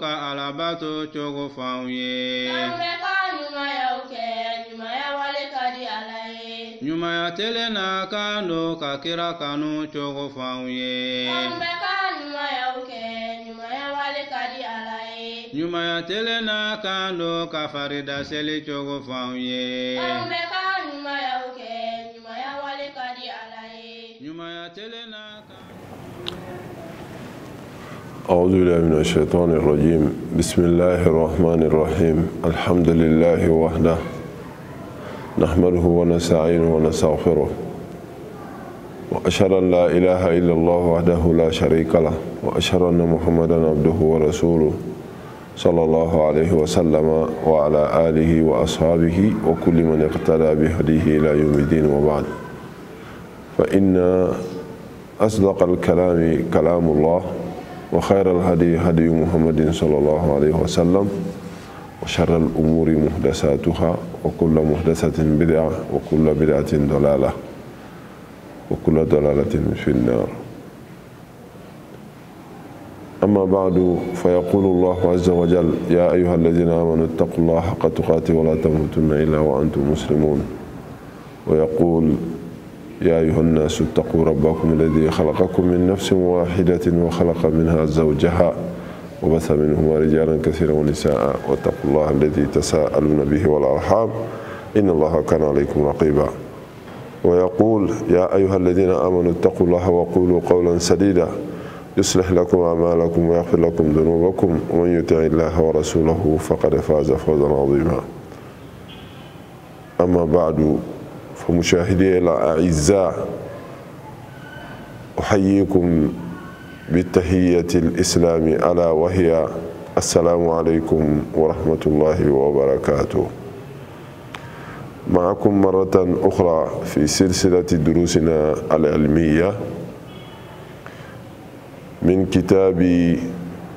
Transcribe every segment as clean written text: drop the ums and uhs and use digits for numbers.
ka alabato cogo f'anw ye. K'an bɛ ka ɲumanyaw kɛ ɲumanya wale ka di Ala ye. Ɲumanya telen n'a kan don ka kira kanu cogo f'anw ye. K'an bɛ ka ɲumanyaw kɛ ɲumanya wale ka di Ala ye. Ɲumanya telen n'a kan don ka farida seli cogo f'anw ye. K'an bɛ ka ɲumanyaw kɛ ɲumanya wale ka di Ala ye. Ɲumanya telen n'a kan. أعوذ بالله من الشيطان الرجيم بسم الله الرحمن الرحيم الحمد لله وحده نحمده ونستعينه ونستغفره وأشهد أن لا إله إلا الله وحده لا شريك له وأشهد أن محمدا عبده ورسوله صلى الله عليه وسلم وعلى آله وأصحابه وكل من اقتدى بهديه إلى يوم الدين وبعد فإن أصدق الكلام كلام الله وخير الهدي هدي محمد صلى الله عليه وسلم وشر الأمور محدثاتها وكل محدثة بدعة وكل بدعة ضلالة وكل ضلالة في النار. أما بعد فيقول الله عز وجل يا أيها الذين آمنوا اتقوا الله حق تقاته ولا تموتن إلا وأنتم مسلمون. ويقول يا أيها الناس اتقوا ربكم الذي خلقكم من نفس واحدة وخلق منها زوجها وبث منهما رجالا كثيرا ونساء واتقوا الله الذي تساءلون به والأرحام إن الله كان عليكم رقيبا. ويقول يا أيها الذين آمنوا اتقوا الله وقولوا قولا سديدا يصلح لكم أعمالكم ويغفر لكم ذنوبكم ومن يطع الله ورسوله فقد فاز فوزا عظيما. أما بعد فمشاهدي الأعزاء أحييكم بالتحية الإسلام ألا وهي السلام عليكم ورحمة الله وبركاته. معكم مرة أخرى في سلسلة دروسنا العلمية من كتاب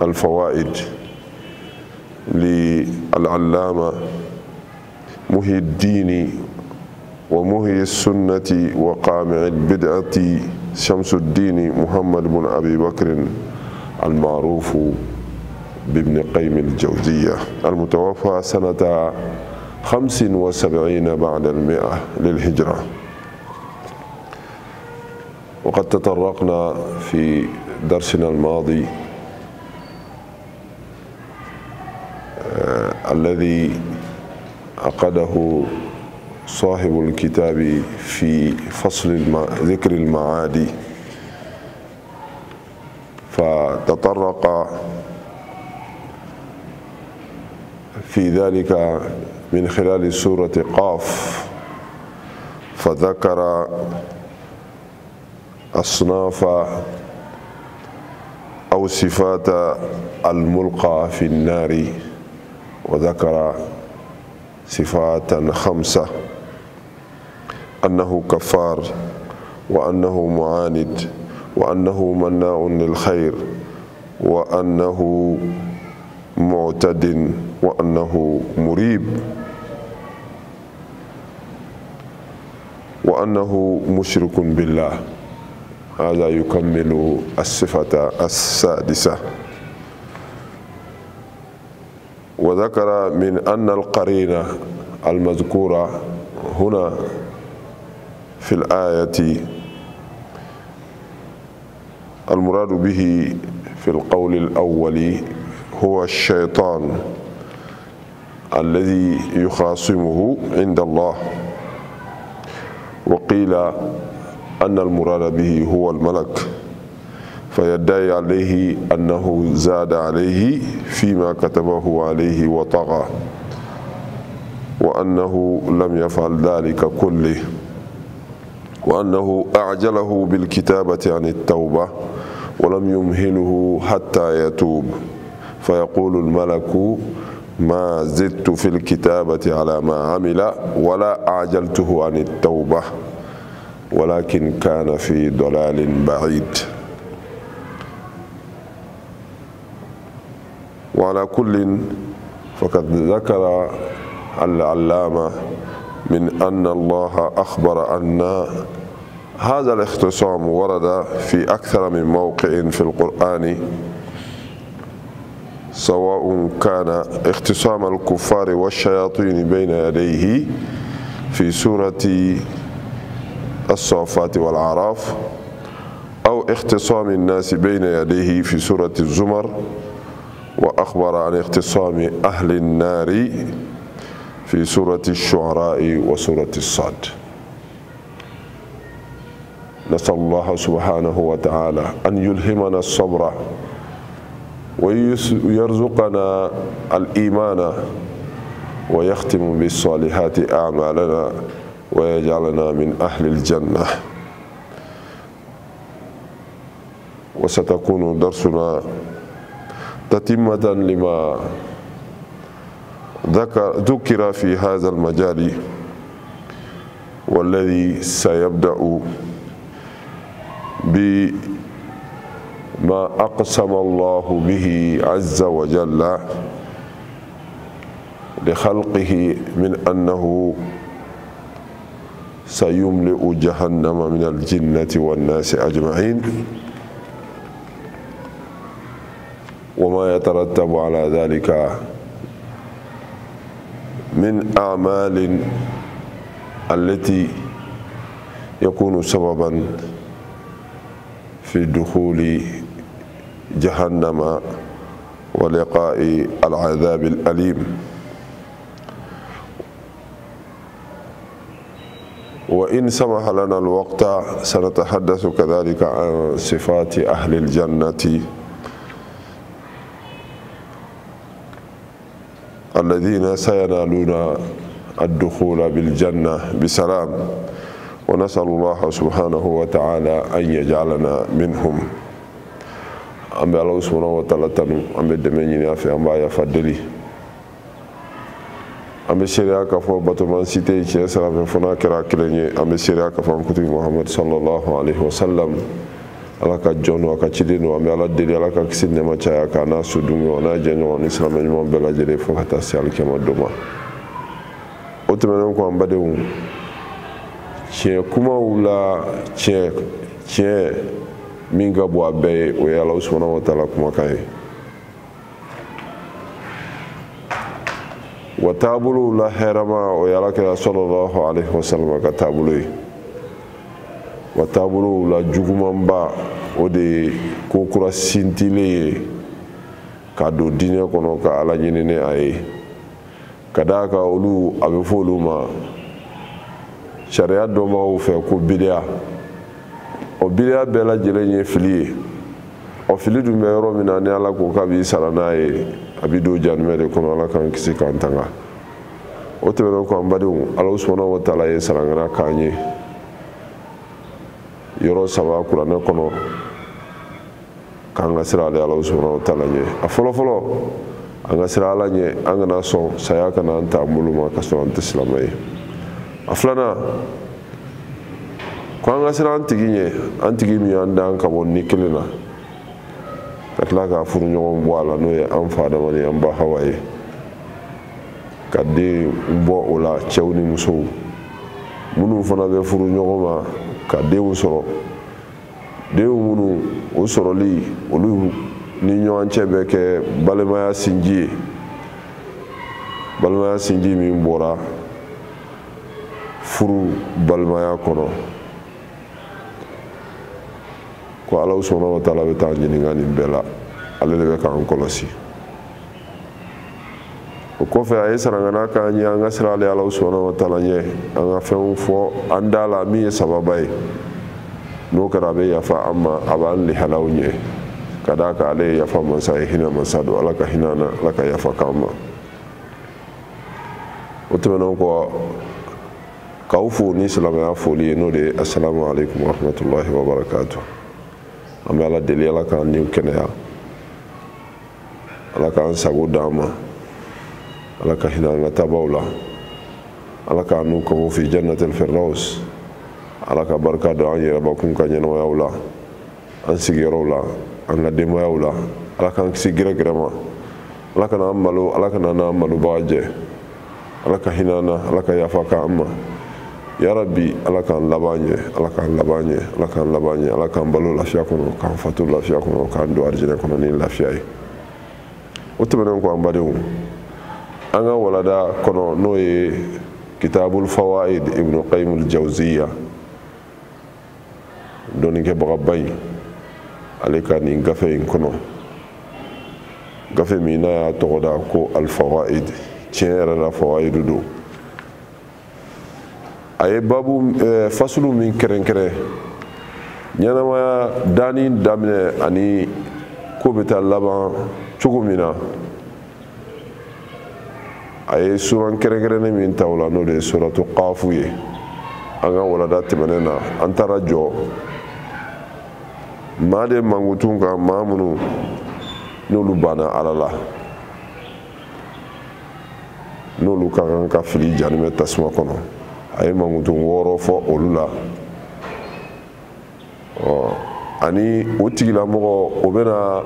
الفوائد للعلامة محي الدين ومحيي السنة وقامع البدعة شمس الدين محمد بن أبي بكر المعروف بابن قيم الجوزية المتوفى سنة 75 بعد 100 للهجرة. وقد تطرقنا في درسنا الماضي الذي عقده صاحب الكتاب في فصل ذكر المعاد، فتطرق في ذلك من خلال سورة قاف فذكر أصناف أو صفات الملقى في النار، وذكر صفات 5: أنه كفار، وأنه معاند، وأنه مناع للخير، وأنه معتد، وأنه مريب، وأنه مشرك بالله. هذا يكمل الصفة 6. وذكر من أن القرينة المذكورة هنا في الآية المراد به في القول الأول هو الشيطان الذي يخاصمه عند الله، وقيل أن المراد به هو الملك فيدعي عليه أنه زاد عليه فيما كتبه عليه وطغى، وأنه لم يفعل ذلك كله، وأنه أعجله بالكتابة عن التوبة ولم يمهله حتى يتوب، فيقول الملك ما زدت في الكتابة على ما عمل ولا أعجلته عن التوبة ولكن كان في ضلال بعيد. وعلى كل فقد ذكر العلامة من أن الله أخبر أن هذا الاختصام ورد في أكثر من موقع في القرآن سواء كان اختصام الكفار والشياطين بين يديه في سورة الصافات والأعراف أو اختصام الناس بين يديه في سورة الزمر، وأخبر عن اختصام أهل النار في سورة الشعراء وسورة الصاد. نسأل الله سبحانه وتعالى أن يلهمنا الصبر ويرزقنا الإيمان ويختم بالصالحات أعمالنا ويجعلنا من أهل الجنة. وستكون درسنا تتمة لما ذكر في هذا المجال، والذي سيبدأ بما أقسم الله به عز وجل لخلقه من أنه سيملئ جهنم من الجنة والناس أجمعين، وما يترتب على ذلك من أعمال التي يكون سببا في دخول جهنم ولقاء العذاب الأليم. وإن سمح لنا الوقت سنتحدث كذلك عن صفات أهل الجنة الذين سينالون الدخول بالجنة بسلام، ونسأل الله سبحانه وتعالى أن يجعلنا منهم. أمي الله سبحانه وتعالى تنو أمي دميني في أمبا يفضلي أمي شريعة كفو بطمان سيتي سلام فنا كرا كلني أمي شريعة كفو كتب محمد صلى الله عليه وسلم ala ka jɔn a ka ciden don, an bɛ ala deli ala ka kisi nɛma caya k'a n'a suduŋɔ n'a jɛɲɔgɔn ni silamɛ ɲuman bɛɛ lajɛlen fo ka taa se alikiyama don ma. O tɛmɛnen kɔ an badenw, tiɲɛ kumaw la tiɲɛ min ka bɔ a bɛɛ ye o ye Alahu subhanahu wa taala kumakan ye. Wa taabolow la hɛrɛma o ye alakira sallallahu alaihi wasallam ka taabolo ye. Wa taabolow la jugumanba o de ye ko kura sintilen ye ka don diinɛ kɔnɔ ka ala ɲini ni a ye, ka d'a kan olu a bɛ fɔ olu ma sariya dɔnbagaw fɛ ko bidiya. O bidiya bɛɛ lajɛlen ye fili ye. O fili dun bɛ yɔrɔ min na ni ala ko k'a b'i sara n'a ye a bɛ don jahanɛmɛ de kɔnɔ, ala k'an kisi k'an tanga. O tɛmɛnen kɔ an badenw, Alahu subhanahu wa taala ye sarangana k'an ye yɔrɔ saba kuranɛ kɔnɔ k'an ka sira ale Alahu subhanahu wa taala ɲɛ. A fɔlɔfɔlɔ an ka sira ala ɲɛ, an kana sɔn saya kana an ta an bolo ma ka sɔrɔ an tɛ silamɛ ye. A filanan ko an ka sira an tigi ɲɛ, an tigi min y'an da an ka bɔ ni kelen na, ka tila ka furuɲɔgɔn bɔ a la n'o ye an fa Adama ni an ba Hawa ye, ka den bɔ o la cɛw ni musow minnu fana bɛ furu ɲɔgɔn ma ka denw sɔrɔ. Denw minnu o sɔrɔli olu ni ɲɔgɔn cɛ bɛ kɛ balimaya sinji ye, balimaya sinji min bɔra furu balimaya kɔnɔ. Ko Alahu subhanahu wa taala bɛ taa ɲininka nin bɛɛ la, ale de bɛ k'an kɔlɔsi. O kɔfɛ a ye sarangana k'an ye an ka sira ale Alahu subhanahu wa taala ɲɛ, an ka fɛnw fɔ an da la min ye sababa ye, n'o kɛra a bɛ yafa an ma, a b'an lihalaw ɲɛ, ka d'a kan ale ye yafa mansa ye, hinɛ mansa don. Ala ka hinɛ an na, ala ka yafa k'an ma. O tɛmɛnen kɔ k'aw fo ni silamɛya foli ye, n'o de ye assalamu alaikum wa rahmatullahi wa barakatuh. An bɛ ala deli ala k'an niw kɛnɛya, ala k'an sago d'an ma, ala ka hinɛ an ka tabaw la, ala k'an n'u kɔmɔ fi jannatil firdaus, ala ka barika don an yɛrɛbakun ka ɲɛnɛmayaw la, an sigiyɔrɔw la, an ka denbayaw la, ala k'an kisi gɛrɛgɛrɛ ma, ala kana an malo, ala kana n'an malobaga jɛ, ala ka hinɛ an na, ala ka yafa k'an ma. Ya Rabbi, ala k'an laban ɲɛ, ala k'an laban ɲɛ, ala k'an laban ɲɛ, ala k'an balo lafiya kɔnɔ, k'an fatu lafiya kɔnɔ, k'an don arijinɛ kɔnɔ ni lafiya ye. o tɛmɛnen kɔ an badenw an ka walada kɔnɔ n'o ye kitabul fawaid ibn qayyim al-jawziya dɔnnikɛbagaba in ale ka nin gafe in kɔnɔ gafe min n'a y'a tɔgɔ da ko al-fawaid tiɲɛ yɛrɛ la fawaidu don a ye babu fasulu min kɛrɛnkɛrɛn ɲɛnamaya danni daminɛ ani ko bɛ taa laban cogo min na a ye suran kɛrɛnkɛrɛnnen min ta o la n'o de ye suratu qafu ye an ka walada tɛmɛnen na an taara jɔ maa de mankutun kan maa minnu n'olu banna ala la n'olu ka kan ka fili jani bɛ tasuma kɔnɔ a ye mankutun 6 fɔ olu la ani o tigilamɔgɔ o bɛna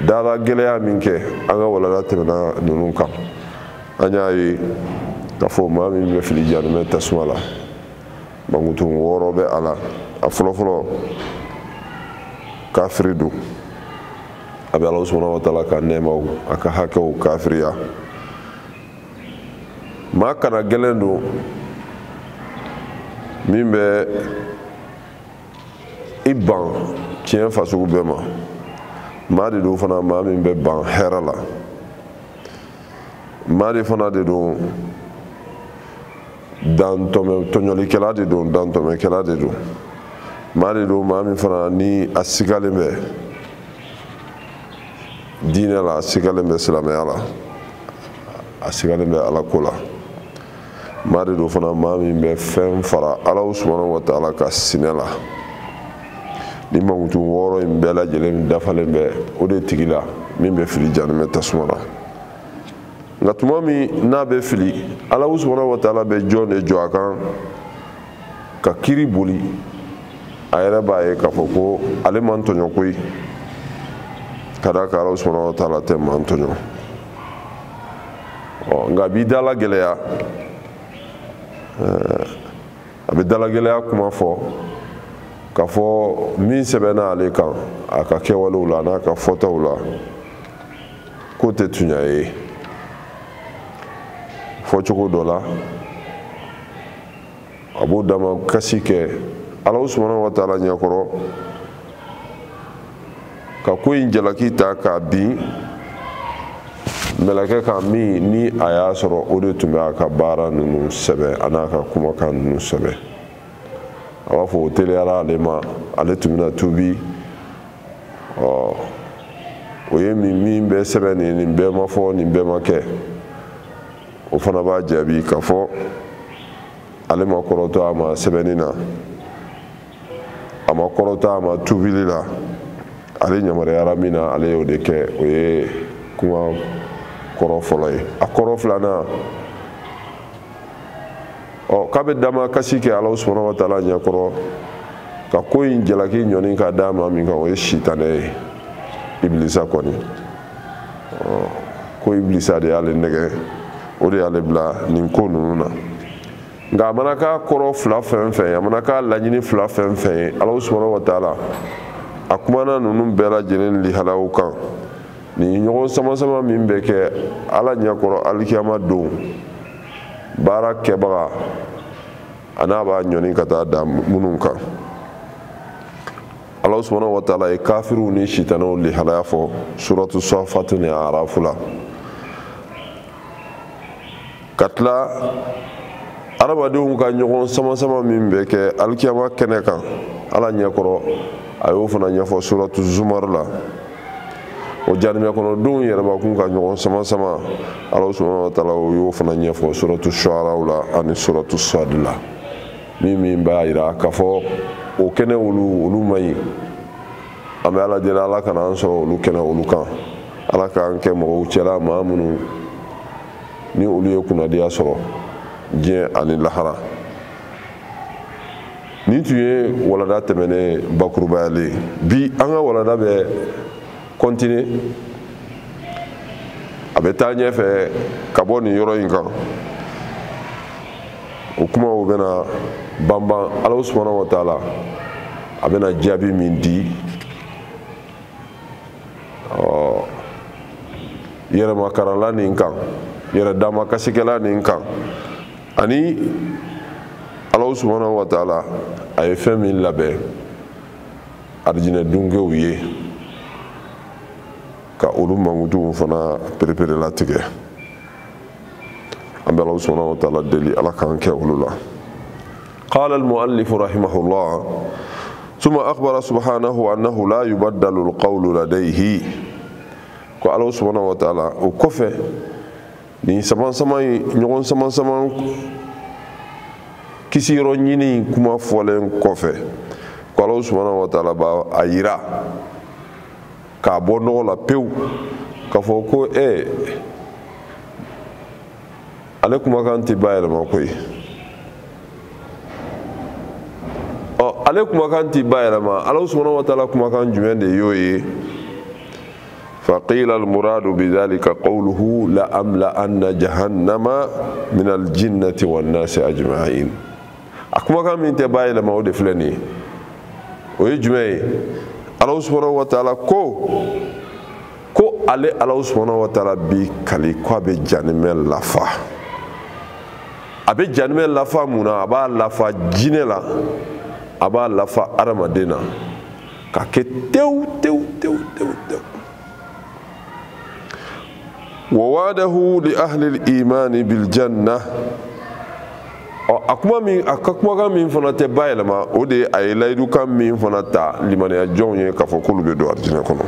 dala gɛlɛya min kɛ an ka walada tɛmɛna ninnu kan an y'a ye k'a fɔ maa min bɛ fili jani bɛ tasuma la mankutun 6 bɛ a la a fɔlɔfɔlɔ kafiri don a bɛ Alahu subhanahu wa ta'ala ka nɛɛmaw a ka hakɛw kafiriya maa kana gɛlɛn don min bɛ i ban tiɲɛ fasugu bɛɛ ma maa de don fana maa min bɛ ban hɛrɛ la maa de fana de don tɔɲɔlikɛla de don dantɔmɛkɛla de don maa de don maa min fana ni a sigalen bɛ diinɛ la a sigalen bɛ silamɛya la a sigalen bɛ ala ko la maa de don fana maa min bɛ fɛn fara Alahu subhanahu wa ta'ala ka sinɛ la ni mankutun 6 in bɛɛ lajɛlen dafalen bɛ o de tigi la min bɛ fili janimɛ tasuma la nka tuma min n'a bɛ fili Alahu subhanahu wa ta'ala bɛ jɔn de jɔ a kan ka kiri boli a yɛrɛ b'a ye k'a fɔ ko ale man tɔɲɔ koyi ka d'a kan Alahu subhanahu wa ta'ala tɛ man tɔɲɔ nka a b'i dala gɛlɛya a bɛ dala gɛlɛya kuma fɔ k'a fɔ min sɛbɛnna ale kan a ka kɛwalew la n'a ka fɔtaw la k'o tɛ tiɲɛ ye fɔcogo dɔ la a b'o dama kasi kɛ Alahu subhanahu wa ta'ala ɲɛkɔrɔ ka ko in jalaki ta k'a bin mɛlɛkɛ kan min ni a y'a sɔrɔ o de tun bɛ a ka baara ninnu sɛbɛn a n'a ka kumakan ninnu sɛbɛn a b'a fɔ o teliyara ale ma ale tun bɛna tuubi o ye min bɛ sɛbɛn nin bɛɛ ma fɔ nin bɛɛ ma kɛ o fana b'a jaabi k'a fɔ ale ma kɔrɔtɔ a ma sɛbɛnni na a ma kɔrɔtɔ a ma tuubili la ale yamaruyara min na ale y'o de kɛ o ye kuma kɔrɔ fɔlɔ ye a kɔrɔ filanan k'a bɛ dama kasi kɛ Alahu subhanahu wa ta'ala ɲɛkɔrɔ ka ko in jalaki ɲɔni ka d'a ma min kan o ye sitanɛ ye ibilisa kɔni ko ibilisa de y'ale nɛgɛ o de y'ale bila nin ko ninnu na nka a mana k'a kɔrɔ fila fɛn fɛn ye a mana k'a laɲini fila fɛn fɛn ye Alahu subhanahu wa ta'ala a kumana ninnu bɛɛ lajɛlen lihalaw kan nin ɲɔgɔn sama-sama min bɛ kɛ ala ɲɛkɔrɔ alikiyama don baara kɛbaga a n'a b'a ɲɔni ka taa da minnu kan Alahu subhanahu wa ta'ala ye kafiriw ni sitanɛw lihalaya fɔ suratu safat ni arafu la ka tila adamadenw ka ɲɔgɔn sama-sama min bɛ kɛ alikiyama kɛnɛ kan ala ɲɛkɔrɔ a y'o fana ɲɛfɔ suratu zumar la o janimɛ kɔnɔdenw yɛrɛbakun ka ɲɔgɔn sama-sama Alahu subhanahu wa ta'ala y'o fana ɲɛfɔ suratu shu'ara la ani suratu sad la min b'a jira k'a fɔ o kɛnɛ olu man ɲi an bɛ ala deli ala kana an sɔrɔ olu kɛnɛ olu kan ala k'an kɛ mɔgɔw cɛla maa minnu ni olu ye kunnadiya sɔrɔ diɲɛ ani lahara nin tun ye walada tɛmɛnen bakurubayalen bi an ka walada bɛ continuer a bɛ taa ɲɛfɛ ka bɔ nin yɔrɔ in kan o kumaw bɛna banban Alahu subhanahu wa ta'ala a bɛna jaabi min di yɛrɛ makarala nin kan yɛrɛ dama kasikɛla nin kan ani Ala subhanahu wa ta'ala a ye fɛn min labɛn arijinɛ dunkew ye ka olu mankutuw fana perepere latigɛ an bɛ Ala subhanahu wa ta'ala deli Ala k'an kɛ olu la. قال المؤلف رحمه الله ثم أخبر سبحانه أنه لا يبدل القول لديه ko Ala subhanahu wa ta'ala o kɔfɛ ni ɲɔgɔn saman kisi yɔrɔ ɲini kuma fɔlen kɔfɛ ko Ala subhanahu wa ta'ala b'a a yira k'a bɔ nɔgɔ la pewu k'a fɔ ko ale kumakan tɛ bayɛlɛma koyi ale kumakan tɛ bayɛlɛma Ala subhanahu wa ta'ala kumakan jumɛn de y'o ye فقيل المراد بذلك قوله لأملأن جهنم من الجنة والناس أجمعين أكما كان من تباي لما أود فلاني ويجمع الله سبحانه وتعالى كو علي الله سبحانه وتعالى بكالي كو بجانب لفا أبي جانب لفا منا أبا لفا جنلا أبا لفا أرمدنا كاكي تيو ووعده لأهل الإيمان بالجنة akuma min fana tɛ bayɛlɛma o de a ye layidu kan min fana ta limaniya jɔnw ye k'a fɔ k'olu bɛ don arijinɛ kɔnɔ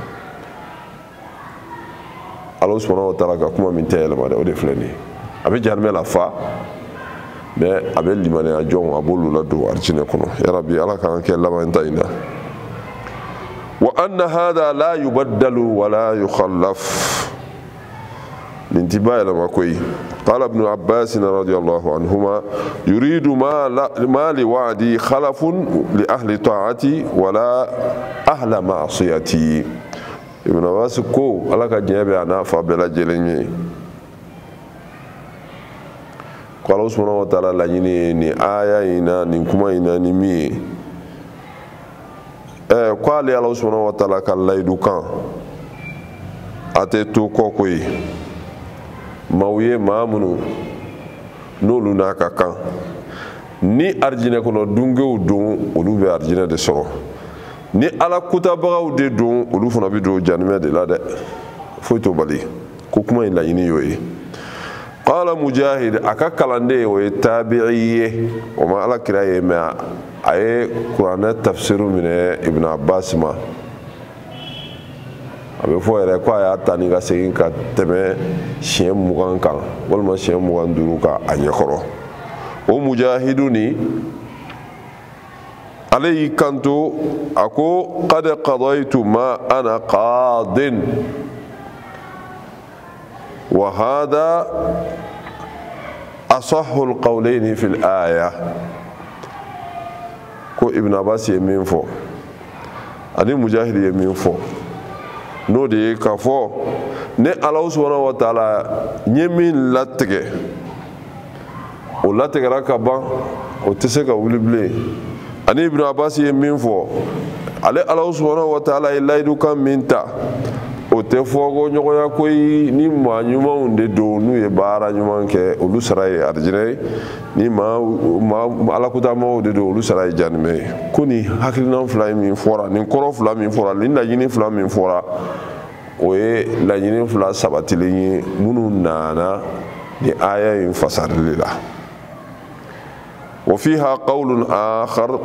Ala subhanahu wa ta'ala ka kuma min tɛ yɛlɛma dɛ o de filɛ nin ye a bɛ jahanɛmɛ lafa mais a bɛ limaniya jɔnw a b'olu la don arijinɛ kɔnɔ yarabi Ala k'an kɛ laban ta in na wa anna hadha la yubaddalu wa la yukhallaf انتباه لما كوي قال ابن عباس رضي الله عنهما يريد ما لوعدي خلف لأهل طاعتي ولا أهل معصيتي ابن عباس كو على كجنب أنا فبلا جلني قال سبحانه وتعالى لجني ني آية إنا نكما إنا نمي قال الله سبحانه وتعالى كالله يدوكان أتيتو كوكوي maaw ye maa minnu n'olu n'a ka kan ni arijinɛ kɔnɔ dunkew don olu bɛ arijinɛ de sɔrɔ ni Ala kutabagaw de don olu fana bɛ don jahanɛmɛ de la dɛ foyi t'o bali ko kuma in laɲini y'o ye qala Mujahid a ka kalanden o ye tabi'i ye o ma Ala kira ye mais a ye kuranɛ tafsiru minɛ Ibn Abbas ma a bɛ fɔ yɛrɛ ko a y'a ta ni ka segin ka tɛmɛ siɲɛ 20 kan walima siɲɛ 25 kan a ɲɛkɔrɔ o Mujahidu ni ale y'i kanto a ko qad qadaytu ma ana qadin wa hadha asahhu alqawlayni fi al-aya ko Ibn Abbas ye min fɔ ani Mujahid ye min fɔ n'o de ye k'a fɔ ne Ala subhanahu wa ta'ala ɲe min latigɛ o latigɛra ka ban o tɛ se ka wuli bilen ani Ibn Abbas ye min fɔ ale Ala subhanahu wa ta'ala ye layidu kan min ta o tɛ fɔ ko ɲɔgɔnya koyi ni maa ɲumanw de don n'u ye baara ɲuman kɛ olu sara ye arijinɛ ye ni maa Ala kutamaaw de don olu sara ye jahanɛmɛ ye ko nin hakilina fila min fɔra nin kɔrɔ fila min fɔra nin laɲini fila min fɔra o ye laɲini fila sabatilen ye minnu nana ni aya in fasarili la wa fiha qawlun akhar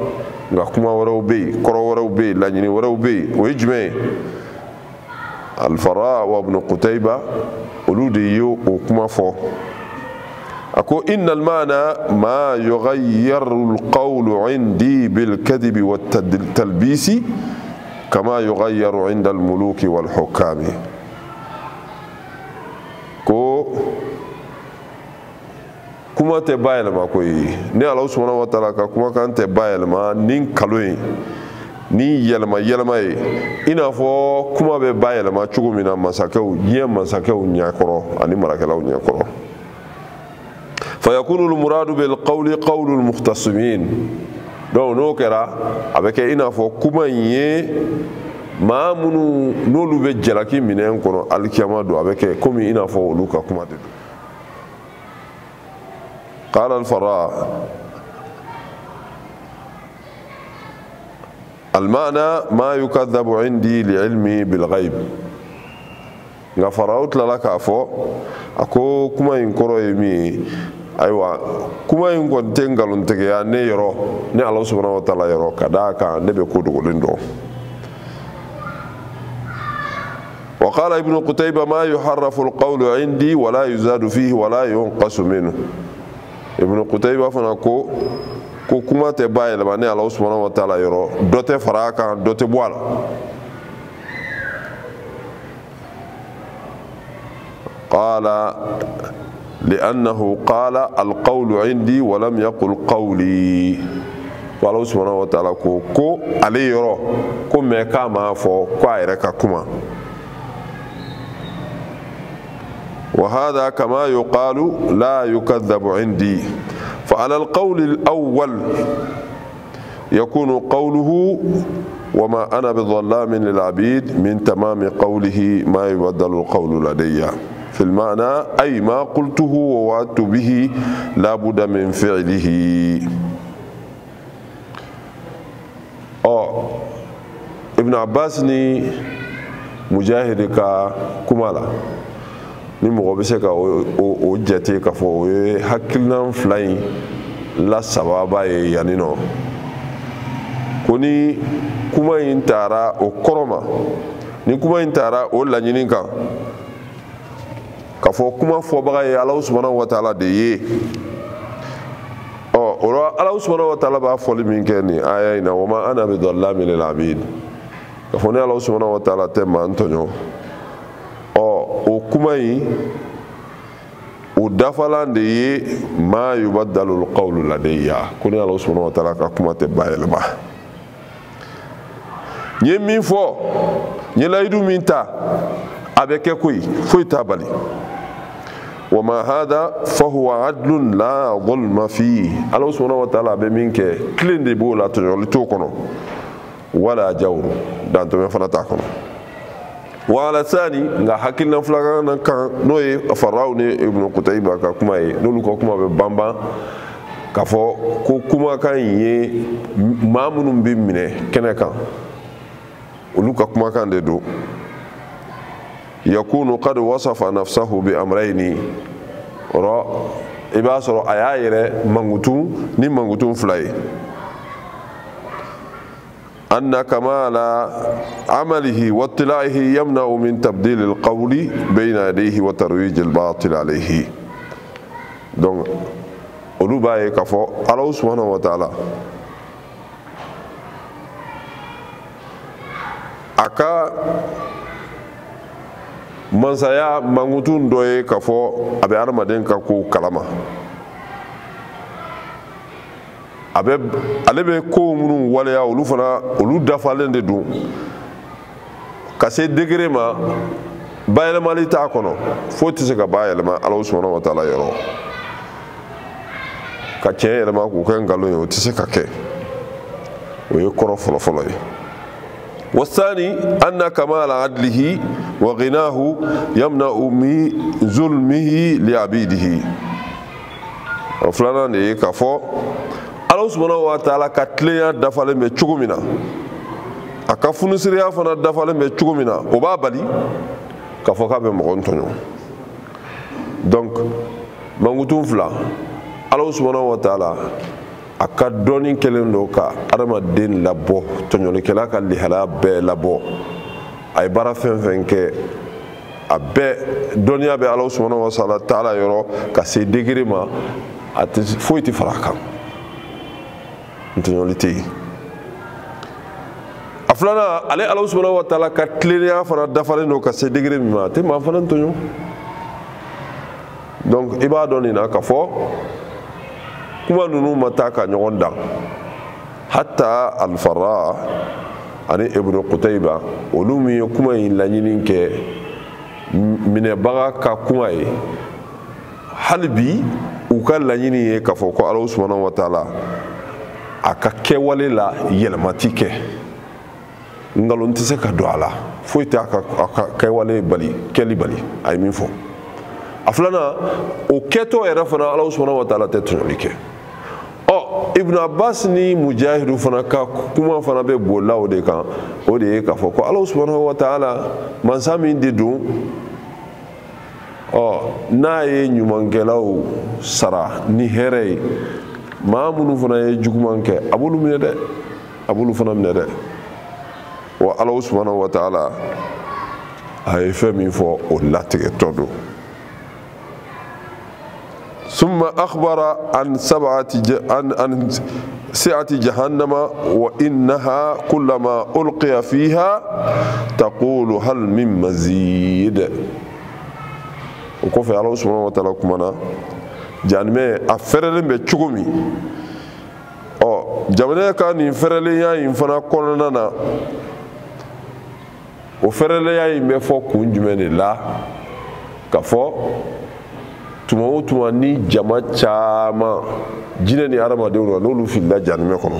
nka kuma wɛrɛw bɛ yen kɔrɔ wɛrɛw bɛ yen laɲini wɛrɛw bɛ yen o ye jumɛn ye Al-Fara wa Ibn Qutayba olu de ye o kuma fɔ a ko innal maana ma yughayyaru al-qawlu indi bil-kadhibi wat-talbisi kama yughayyaru inda al-muluki wal-hukami ko kuma tɛ bayɛlɛma koyi ni Ala subhanahu wa ta'ala ka kumakan tɛ bayɛlɛma ni nkalon ye ni yɛlɛma ye i n'a fɔ kuma bɛ bayɛlɛma cogo min na diɲɛ masakɛw ɲɛkɔrɔ ani marakɛlaw ɲɛkɔrɔ fayakunu al-muradu bil qawli qawlu al-muhtasimin donc n'o kɛra a bɛ kɛ i n'a fɔ kuma in ye maa minnu n'olu bɛ jalaki minɛn kɔnɔ alikiyama don a bɛ kɛ komi i n'a fɔ olu ka kuma de don. قال الفراء المعنى ما يكذب عندي لعلمي بالغيب. nga faraw tilala k'a fɔ a ko kuma in kɔrɔ ye min ye ayiwa kuma in kɔni tɛ nkalontigiya ne yɔrɔ ne Ala subhanahu wa taala yɔrɔ ka d'a kan ne bɛ ko dogolen dɔn. وقال ابن قتيبة ما يحرف القول عندي ولا يزاد فيه ولا ينقص منه. ابن قتيبة fana ko kuma tɛ bayɛlɛma ne Ala subhanahu wa taala yɔrɔ dɔ tɛ fara a kan dɔ tɛ bɔ a la. قال لأنه قال القول عندي ولم يقل قولي. Ala subhanahu wa taala ko ale yɔrɔ ko mɛ k'a ma fɔ ko a yɛrɛ ka kuma. وهذا كما يقال لا يكذب عندي. فعلى القول الأول يكون قوله وما أنا بظلام للعبيد من تمام قوله ما يبدل القول لدي في المعنى أي ما قلته ووعدت به لا بد من فعله. ابن عباس ni mujahid ka kuma la ni mɔgɔ bɛ se ka o jate k'a fɔ o ye hakilina fila in la sababa ye yanni nɔ ko ni kuma in taara o kɔrɔ ma ni kuma in taara o laɲini kan k'a fɔ kuma fɔbaga ye Ala subhanahu wa taala de ye o la Ala subhanahu wa taala b'a fɔli min kɛ nin aya in na wa ma ana bidallamin lil abid k'a fɔ ni Ala subhanahu wa taala tɛ maa ntɔɲɔ o kuma in o dafalan de ye ma yubaddalu alqawlu ladayya ko ni Ala subhanahu wa taala ka kuma tɛ bayɛlɛma. n ye min fɔ n ye layidu min ta a bɛ kɛ koyi foyi t'a bali. wa ma hada fahuwa adlun la zulma fihi. Ala subhanahu wa taala bɛ min kɛ tilen de b'o la tɔɲɔli t'o kɔnɔ wala jawru dantɛmɛ fana t'a kɔnɔ. وعلى ثاني nga hakilina filanan kan n'o ye Faraw ni Ibn Qutayba ka kuma ye n'olu ka kuma bɛ banban k'a fɔ ko kumakan in ye maa minnu bɛ minɛ kɛnɛ kan olu ka kumakan de don. yakunu qad wasafa nafsahu bi amrayni ɔrɔ i b'a sɔrɔ a y'a yɛrɛ mangutun ni mangutun fila ye. أن كمال عمله واطلاعه يمنع من تبديل القول بين يديه وترويج الباطل عليه. donc olu b'a ye k'a fɔ Ala subhanahu wa taala a ka mansaya mangutun dɔ ye k'a fɔ a bɛ adamaden ka kow kalama. ale bɛ ko minnu waleya olu fana olu dafalen de don ka se degré ma bayɛlɛmali t'a kɔnɔ foyi tɛ se ka bayɛlɛma Ala subhanahu wa taala yɔrɔ ka tiɲɛ yɛlɛma k'o kɛ nkalon ye o tɛ se ka kɛ o ye kɔrɔ fɔlɔfɔlɔ ye. والثاني أن كمال عدله وغناه يمنع من ظلمه لعبيده. filanan de ye k'a fɔ Ala subhanahu wa taala ka tilenya dafalen bɛ cogo min na a ka funisiriya fana dafalen bɛ cogo min na o b'a bali k'a fɔ k'a bɛ mɔgɔ ntɔɲɔ. donc mangutun fila Ala subhanahu wa taala a ka dɔnni kɛlen don ka adamaden labɔ tɔɲɔlikɛla ka lihalaya bɛɛ labɔ a ye baara fɛn fɛn kɛ a bɛɛ dɔnniya bɛ Ala subhanahu wa taala yɔrɔ ka se degré ma a tɛ foyi tɛ fara a kan. ntɔɲɔli tɛ yen. a filanan ale Ala subhanahu wa taala ka tilennenya fana dafalen don ka se degré min ma a tɛ maa fana ntɔɲɔ. donc i b'a dɔn nin na k'a fɔ kuma ninnu ma taa ka ɲɔgɔn dan hatta al-Farra ani Ibn Qutayba olu min ye kuma in laɲini kɛ minɛbaga ka kuma ye hali bi u ka laɲini ye k'a fɔ ko Ala subhanahu wa taala a ka kɛwale la yɛlɛma ti kɛ ngalon tɛ se ka don a la foyi tɛ a ka kɛwale bali kɛli bali a ye min fɔ a filanan o kɛtɔ yɛrɛ fana Alahu subahanahu wa taala tɛ tɔɲɔli kɛ Ibn Abbas ni Mujahidu fana ka kuma fana bɛ bolila o de kan o de ye k'a fɔ ko Alahu subahanahu wa taala mansa min de don n'a ye ɲumankɛlaw sara ni hɛrɛ ye maa minnu fana ye juguman kɛ a b'olu minɛ dɛ a b'olu fana minɛ dɛ wa Alahu subahanahu wa taala a ye fɛn min fɔ o latigɛtɔ don ثم أخبر عن سعة جهنم وإنها كلما ألقي فيها تقول هل من مزيد وكفى الله سبحانه وتعالى كمانا جانمي أفرلين بتشومي جابنا كان يفرلين يا ينفنا كوننا وفرلين يا يمفو كونجمني لا كفو tuma o tuma ni jama caman jinɛ ni hadamadenw na n'olu filila jahanɛmɛ kɔnɔ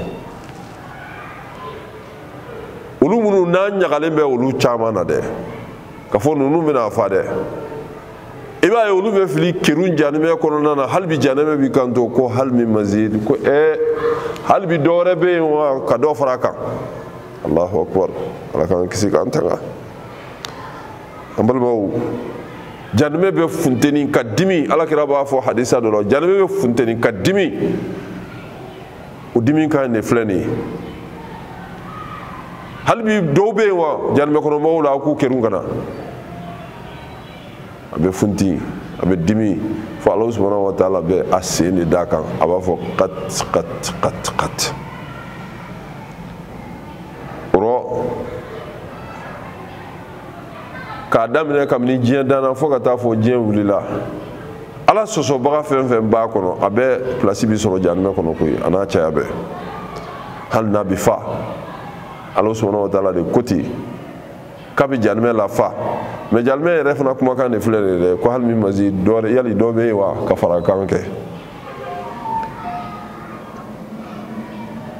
olu minnu n'an ɲagalen bɛ olu caman na dɛ ka fɔ ninnu bɛna fa dɛ i b'a ye olu bɛ fili kerun jahanɛmɛ kɔnɔna na hali bi jahanɛmɛ b'i kan to ko hali min mazid ko hali bi dɔ wɛrɛ bɛ yen wa ka dɔ fara a kan Allahu akbar Ala k'an kisi k'an tanga an balimaw jahanɛmɛ bɛ funteni ka dimi alakira b'a fɔ hadisa dɔ la jahanɛmɛ bɛ funteni ka dimi o dimi kan de filɛ nin ye hali bi dɔw bɛ yen wa jahanɛmɛ kɔnɔ mɔgɔw la a k'u kɛrun ka na a bɛ funti a bɛ dimi fo Alahu subahanahu wa taala bɛ a sen de d'a kan a b'a fɔ kat o k'a daminɛ kabini diɲɛ danna fo ka taa fɔ diɲɛ wulila ala sɔsɔbaga fɛn fɛn b'a kɔnɔ a bɛɛ pilasi bi sɔrɔ jahanɛmɛ kɔnɔ koyi a n'a caya bɛɛ hali n'a bi fa Alahu subahanahu wa taala de ko ten k'a bɛ jahanɛmɛ lafa mɛ jahanɛmɛ yɛrɛ fana kumakan de filɛ nin ye dɛ ko hali min mazid yali dɔ bɛ yen wa ka fara kan kɛ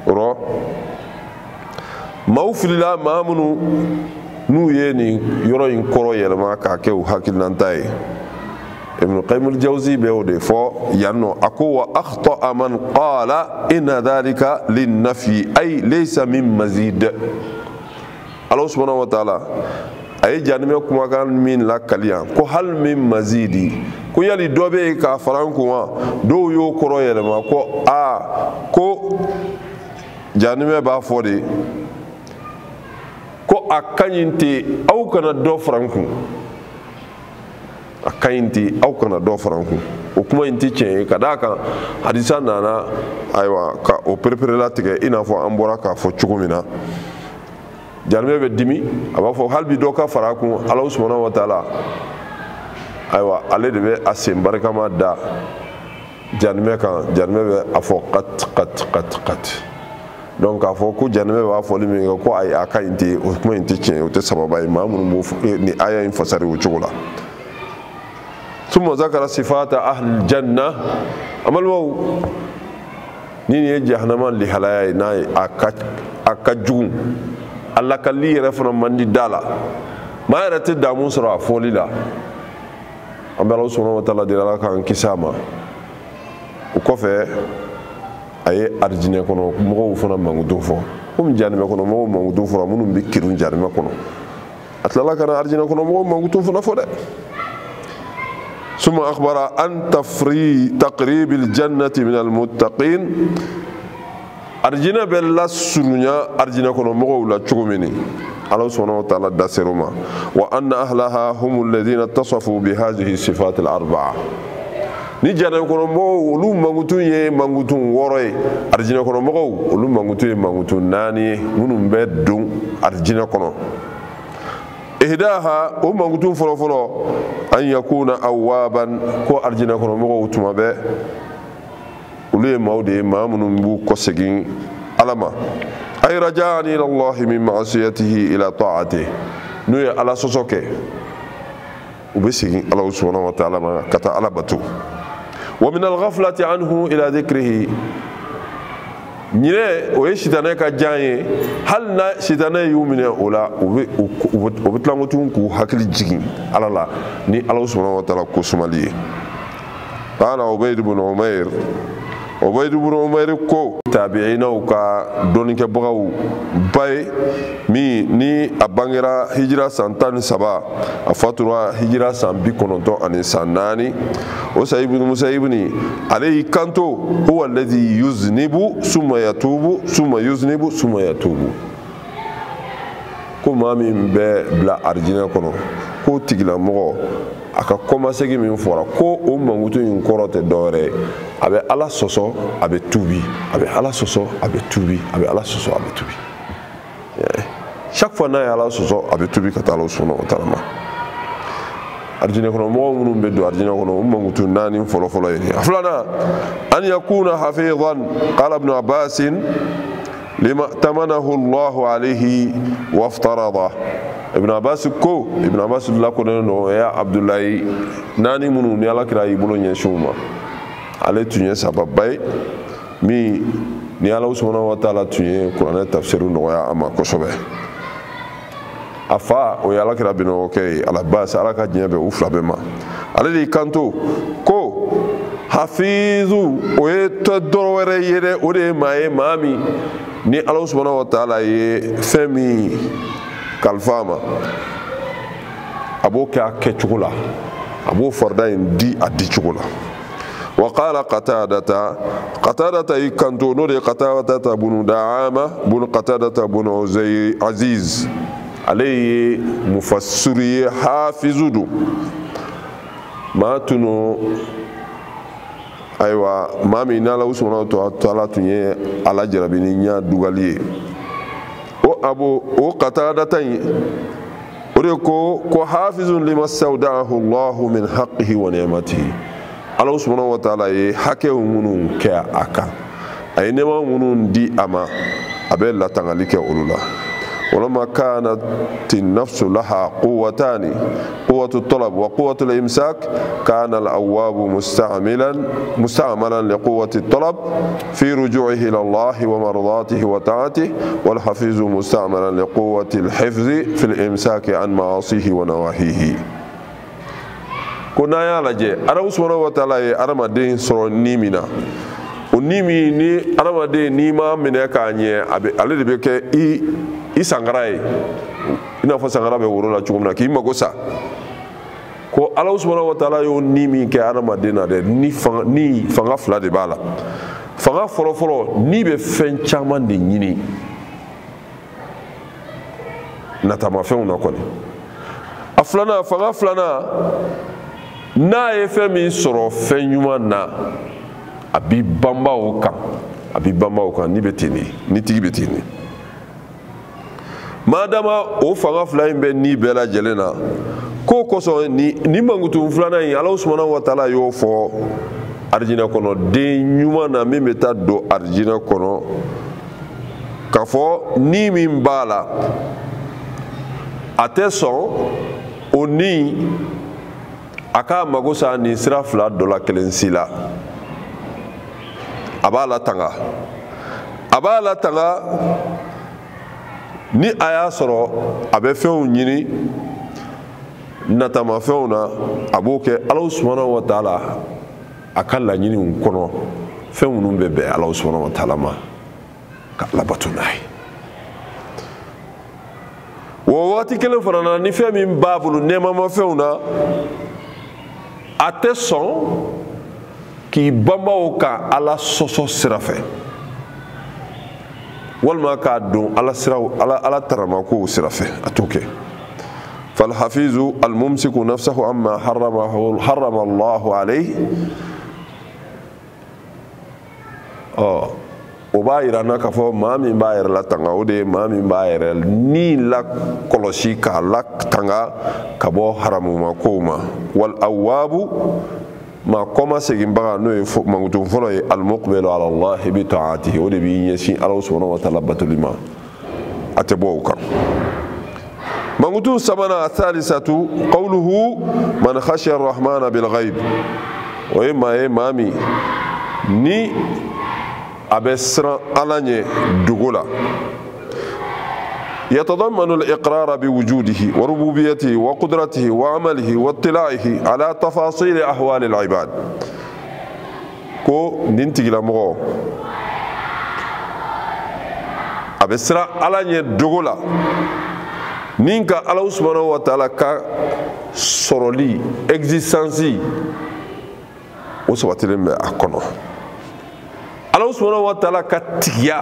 o rɔ maaw filila maa minnu n'u ye nin yɔrɔ in kɔrɔ yɛlɛma k'a kɛ u hakilinanta ye Ibn Qayyim al-Jawzi bɛ o de fɔ yan nɔ a ko wa akhta'a man qala inna dhalika linnafyi ay laysa min mazid Alahu subhanahu wa ta'ala a ye jahanɛmɛ kumakan min lakali yan ko hali min mazidi ko yali dɔ bɛ yen k'a fara n kun wa dɔw y'o kɔrɔ yɛlɛma ko ko jahanɛmɛ b'a fɔ de ko a ka ɲi ten aw kana dɔ fara n kun a ka ɲi ten aw kana dɔ fara n kun o kuma in tɛ tiɲɛ ye ka d'a kan hadisa nana ayiwa ka o pereperela tigɛ i n'a fɔ an bɔra k'a fɔ cogo min na jahanɛmɛ bɛ dimi a b'a fɔ hali bi dɔ ka fara a kun Alahu subahanahu wa taala ayiwa ale de bɛ a sen barikama da jahanɛmɛ kan jahanɛmɛ bɛ a fɔ kat donc k'a fɔ ko jahanɛmɛ b'a fɔli min kɛ ko ayi a ka ɲi ten o kuma in tɛ tiɲɛ o tɛ sababa ye maa minnu b'o ni aya in fasari o cogo la summa zakara sifata ahli janna amalimaw ni nin ye jahanama lihalaya ye n'a ye a ka jugu a lakali yɛrɛ fana man di da la maa yɛrɛ tɛ damu sɔrɔ a fɔli la an bɛ Alahu subahanahu wa taala deli Ala k'an kisi a ma o kɔfɛ a ye arijinɛ kɔnɔ mɔgɔw fana mankutu fɔ komi jahanɛmɛ kɔnɔ mɔgɔw mankutu fɔra minnu bɛ kerun jahanɛmɛ kɔnɔ a tilala ka na arijinɛ kɔnɔ mɔgɔw mankutu fana fɔ dɛ ثم أخبر عن تقريب الجنة من المتقين أرجنا بالله سنيا أرجنا كنا مغولا تشومني الله سبحانه وتعالى دسرما وأن أهلها هم الذين اتصفوا بهذه الصفات الأربعة نجانا كنا مغو ولو مغتون يه مغتون وراي أرجنا كنا مغو ولو مغتون مغتون ناني منو بدون أرجنا كنا إهداها ومغتون فلو أن يكون أوابا كو أرجنا كنا مغو تمابه ولي مودي ما منو كوسجين علما أي رجاء إلى الله من معصيته إلى طاعته نوي على سوسوكي وبسجين الله سبحانه وتعالى كتا على بتو ومن الغفلة عنه إلى ذكره ñine o ye sitane ka janye hal na sitane yu mine o la o be tlango tun ku hakili jigin ala la ni ala subhanahu wa ta'ala ko sumali qala ubayd ibn umayr ko tabi'ina ka doni ke bagaw bay ni abangira hijra santan saba afatura hijra sambi kononto ani sanani o sayyid ibn musayyibni alayhi kanto huwa alladhi yuznibu summa yatubu summa yuznibu summa yatubu ko mami be bla arjina kono ko tigila mogo aka commencer gi min fora ko o mangutu in korote dore abe ala soso abe tubi abe ala soso abe tubi abe ala soso abe tubi chaque fois na ala soso abe tubi kata ala subhanahu wa ta'ala arjina kono mo munum be do arjina kono mangutu nani folo folo yini aflana an yakuna hafizan qala ibn abbas lima tamanahu Allah alayhi wa aftarada ibn abbas ko ibn abbas la ko no ya abdullahi nani munu ni ala kira ibulo nyeshuma ale tunye sababay mi ni ala subhanahu wa ta'ala tunye qur'an tafsir no ya ama ko sobe afa o ya ala kira bino okay ala bas ala ka nyebe ufla be ma ale di kanto ko hafizu o to dorwere yere o de maye mami ni ala subhanahu wa ta'ala ye femi kalfama abo ka ke chugula abo farda indi adi chugula wa qala qatadata ikanto no de qatadata bunu da'ama bunu qatadata bunu aziz alayhi mufassiri hafizudu matuno aywa mami nala usmana to ta'ala tunye ala jarabini nya dugali o qatadata ore ko hafizun lima sawda'ahu Allah min haqqihi wa ni'matihi Allah subhanahu wa ta'ala ye hake munun ke aka ay nema munun di ama abe la tangalike ulula ولما كانت النفس لها قوتان قوة الطلب وقوة الإمساك كان الأواب مستعملا لقوة الطلب في رجوعه إلى الله ومرضاته وطاعته والحفيظ مستعملا لقوة الحفظ في الإمساك عن معاصيه ونواهيه كنا يا لجي أنا سبحانه وتعالى أرمى دين سر نيمنا ونيمي ني أرمى دين نيما من يكاني أبي على ذلك isangaraye ina fa sangara be worola chugumna ki magosa ko Allah subhanahu wa ta'ala yo ni mi ke arama dina de ni fanga fla de bala fanga folo ni be fen chaman de nyini natama fe una koni aflana fanga flana na ye fe mi soro fe nyuma na abi bamba o kan ni betini ni tigi betini madama o fanga flaim be ni bela jelena ko koso ni mangutu flana yi Allah subhanahu wa ta'ala yo fo arjina kono de nyuma na memeta do arjina kono kafo ni min bala ateson oni aka magosa ni sira fla do la kelensila abala tanga ni aya soro abe few nyini natama fewna aboke Allah subhanahu wa ta'ala akalla nyini unkono few num bebe Allah subhanahu wa ta'ala ma ka labatunai wo wati kele farana ni fe min babulu nema ma fewna ateson ki bamba o ka ala soso sirafe walma ka don ala siraw ala tarama ko sirafe atoke fal hafizu al mumsiku nafsahu amma harrama Allah alayhi o ba irana ka fo mami ba yer la tanga o de mami ba yer ni la koloshi ka la tanga ka bo haramu ma ko ma wal awabu ma koma segin baga no e mangutum folo e al muqbilu ala Allah bi ta'atihi o de bi yeshi Allah subhanahu wa ta'ala batulima atebo kan mangutum samana thalithatu qawluhu man khashiya ar-rahmana bil ghaib o e mami ni أبسر ألاني دغولا يتضمن الإقرار بوجوده وربوبيته وقدرته وعمله واطلاعه على تفاصيل أحوال العباد كو ننتقل مغو أبسر ألاني دغولا نينكا الله سبحانه وتعالى كا سورولي existence وسواتلم أكونو الله سبحانه وتعالى كا تيا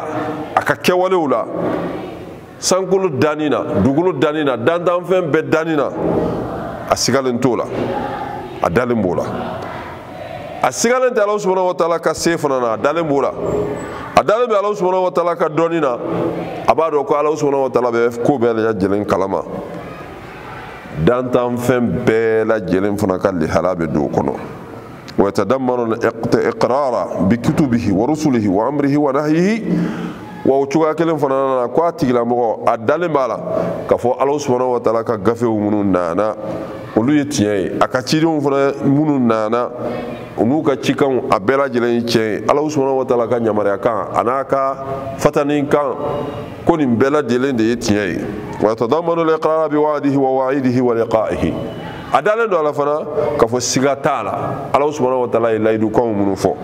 أكا كيوالولا سانكولو دانينا دوغولو دانينا داندان فين بدانينا أسيغالن تولا أدالن بولا أسيغالن الله سبحانه وتعالى كا سيفنا أدالن بولا أدالن بي الله سبحانه وتعالى كا دونينا أبادو كو الله سبحانه وتعالى بيفكو بيلا جلن كلاما دانتان فين بيلا جلن فنكال لحلاب دوكونو ويتضمن الإقرار بكتبه ورسله وأمره ونهيه ووچوغا كلم فنانا كو تيغلا مغو أدالن بالا كفو الله سبحانه وتعالى كا غفو منون نانا olu ye tiɲɛ ye a ka cidenw fana minnu nana u n'u ka cikanw a bɛɛ lajɛlen ye tiɲɛ ye Alahu subhanahu wa ta'ala ka yamaruya kan a n'a ka fatani kan ko nin bɛɛ lajɛlen de ye tiɲɛ ye wa yatadammanu al-iqrara bi wa'dihi wa wa'idihi wa liqa'ihi a dalen don a la fana k'a fɔ siga t'a la Alahu subhanahu wa ta'ala ye layidukanw minnu fɔ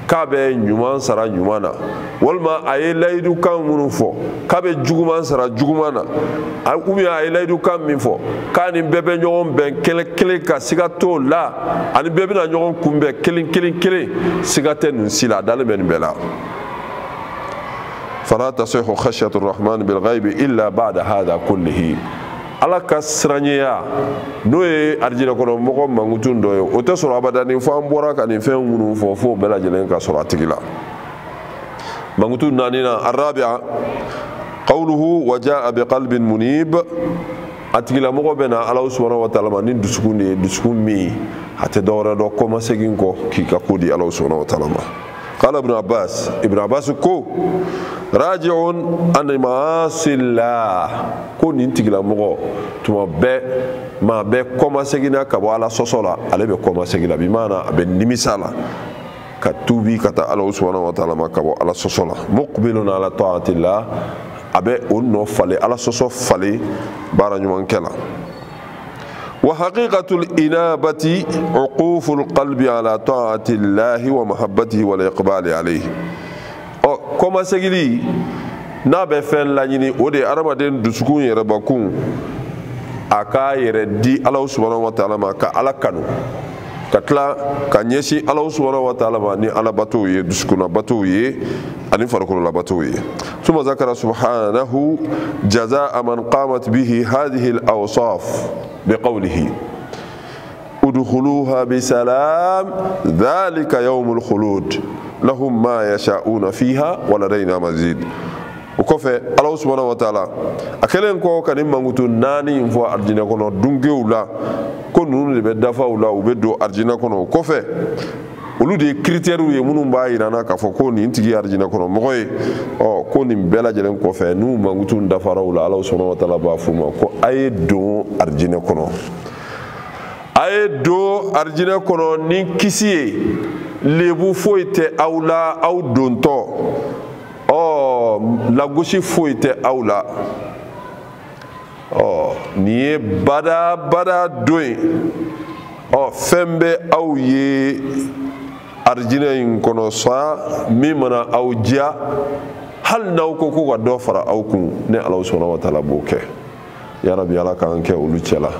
k'a bɛ ɲuman sara ɲuman na walima a ye layidukan minnu fɔ k'a bɛ juguman sara juguman na ou bien a ye layidukan min fɔ k'a ni bɛɛ bɛ ɲɔgɔn bɛn kelen kelen ka siga t'o la ani bɛɛ bɛna ɲɔgɔn kunbɛn kelen kelen kelen siga tɛ nin si la a dalen bɛ nin bɛɛ la fala tasihhu khashyatu rahman bil ghaibi illa ba'da hadha kullihi ala ka siranyaya n'o ye arijinɛ kɔnɔ mɔgɔ mangutun dɔ ye o tɛ sɔrɔ abada ni fɔ an bɔra ka nin fɛn minnu fɔ fo bɛɛ lajɛlen ka sɔrɔ a tigi la mangutun naaninan arabiya qawluhu wa jaa bi qalbin munib a tigilamɔgɔ bɛ na Alahu subhanahu wa ta'ala ma ni dusukun de ye dusukun min a tɛ dɔwɛrɛ dɔn kɔmasegin kɔ k'i ka ko di Alahu subhanahu wa ta'ala ma qala ibn abbas ko raji'un an ma'asillah ko nin tigilamɔgɔ tuma bɛɛ maa bɛɛ kɔmasegina ka bɔ Ala sɔsɔ la ale bɛ kɔmasegin la bi maana a bɛ nimisa la ka tuubi ka taa Alahu subhanahu wa ta'ala ma ka bɔ Ala sɔsɔ la muqbilun ala ta'atillah a bɛ o nɔ falen Ala sɔsɔ falen baara ɲumankɛ la wa haqiqatul inabati uquful qalbi ala ta'atillahi wa mahabbatihi wal iqbali alayhi kɔmasegili n'a bɛ fɛn laɲini o de ye adamaden dusukun yɛrɛbakun a k'a yɛrɛ di Alahu subhanahu wa ta'ala ma ka Ala kanu ka tila ka ɲɛsin Alahu subhanahu wa ta'ala ma ni alabatow ye dusukunnabatow ye ani farikololabatow ye summa zakara subhanahu jazaa man qamat bihi hadhihi al-awsaf biqawlihi udkhuluha bisalam dhalika yawmul khulud lahum ma yasha'una fiha wa ladayna mazid o kɔfɛ Alahu subhanahu wa ta'ala a kɛlen kɔ ka nin mankutu naani in fɔ arijinɛ kɔnɔ dunkew la ko ninnu de bɛ dafaw la u bɛ don arijinɛ kɔnɔ o kɔfɛ olu de ye critères ye minnu b'a yira na k'a fɔ ko nin tigi ye arijinɛ kɔnɔ mɔgɔ ye ko nin bɛɛ lajɛlen kɔfɛ n'u mankutu dafara u la Alahu subhanahu wa ta'ala b'a f'u ma ko a ye don arijinɛ kɔnɔ a ye don arijinɛ kɔnɔ ni kisi ye lebu foyi tɛ aw la aw dontɔ lagosi foyi tɛ aw la nin ye bada don ye fɛn bɛ aw ye arijinɛ in kɔnɔ sa min mana aw diya hali n'aw ko ko ka dɔ fara aw kun ne Alahu subhanahu wa ta'ala b'o kɛ ya Rabbi Ala k'an kɛ olu cɛ la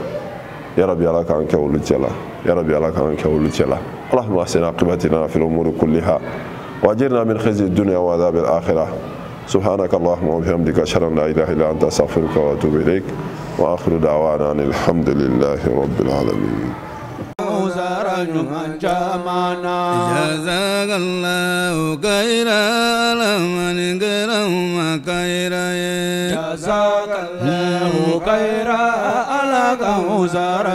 ya Rabbi Ala k'an kɛ olu cɛ la ya Rabbi Ala k'an kɛ olu cɛ la اللهم احسن عاقبتنا في الامور كلها واجرنا من خزي الدنيا وعذاب الاخره سبحانك اللهم وبحمدك اشهد ان لا اله الا انت استغفرك واتوب اليك واخر دعوانا ان الحمد لله رب العالمين جزاك الله خيرا لمن كرم خيرا جزاك الله خيرا على كوثر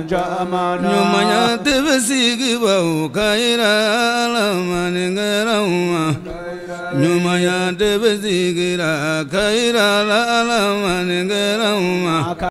جمعنا نمنا تبسيك بو خيرا لمن كرم نمنا تبسيك خيرا لمن كرم